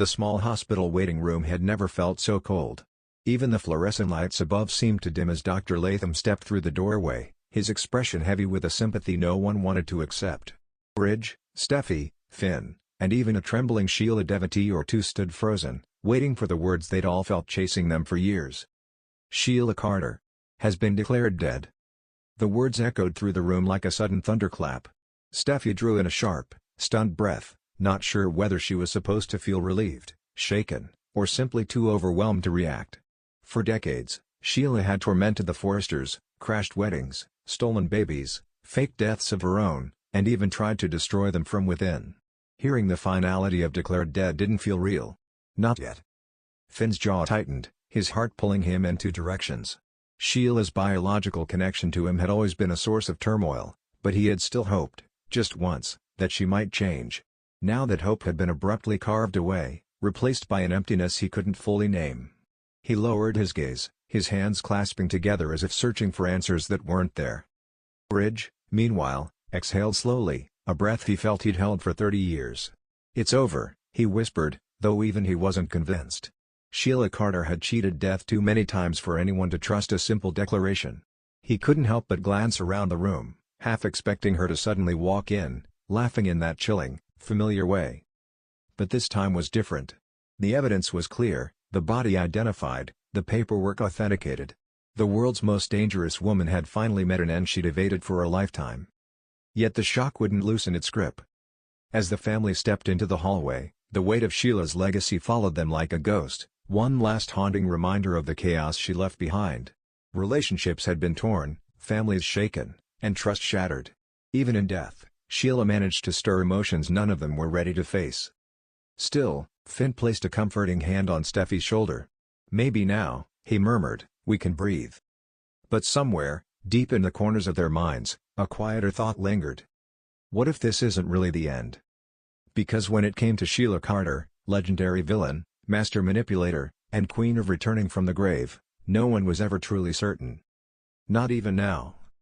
The small hospital waiting room had never felt so cold. Even the fluorescent lights above seemed to dim as Dr. Latham stepped through the doorway, his expression heavy with a sympathy no one wanted to accept. Bridge, Steffi, Finn, and even a trembling Sheila devotee or two stood frozen, waiting for the words they'd all felt chasing them for years. Sheila Carter has been declared dead. The words echoed through the room like a sudden thunderclap. Steffi drew in a sharp, stunned breath, not sure whether she was supposed to feel relieved, shaken, or simply too overwhelmed to react. For decades, Sheila had tormented the Forresters, crashed weddings, stolen babies, faked deaths of her own, and even tried to destroy them from within. Hearing the finality of declared dead didn't feel real. Not yet. Finn's jaw tightened, his heart pulling him in two directions. Sheila's biological connection to him had always been a source of turmoil, but he had still hoped, just once, that she might change. Now that hope had been abruptly carved away, replaced by an emptiness he couldn't fully name. He lowered his gaze, his hands clasping together as if searching for answers that weren't there. Bridge, meanwhile, exhaled slowly, a breath he felt he'd held for 30 years. "It's over," he whispered, though even he wasn't convinced. Sheila Carter had cheated death too many times for anyone to trust a simple declaration. He couldn't help but glance around the room, half expecting her to suddenly walk in, laughing in that chilling, familiar way. But this time was different. The evidence was clear, the body identified, the paperwork authenticated. The world's most dangerous woman had finally met an end she'd evaded for a lifetime. Yet the shock wouldn't loosen its grip. As the family stepped into the hallway, the weight of Sheila's legacy followed them like a ghost, one last haunting reminder of the chaos she left behind. Relationships had been torn, families shaken, and trust shattered. Even in death, Sheila managed to stir emotions none of them were ready to face. Still, Finn placed a comforting hand on Steffi's shoulder. "Maybe now," he murmured, "we can breathe." But somewhere, deep in the corners of their minds, a quieter thought lingered. What if this isn't really the end? Because when it came to Sheila Carter, legendary villain, master manipulator, and queen of returning from the grave, no one was ever truly certain. Not even now.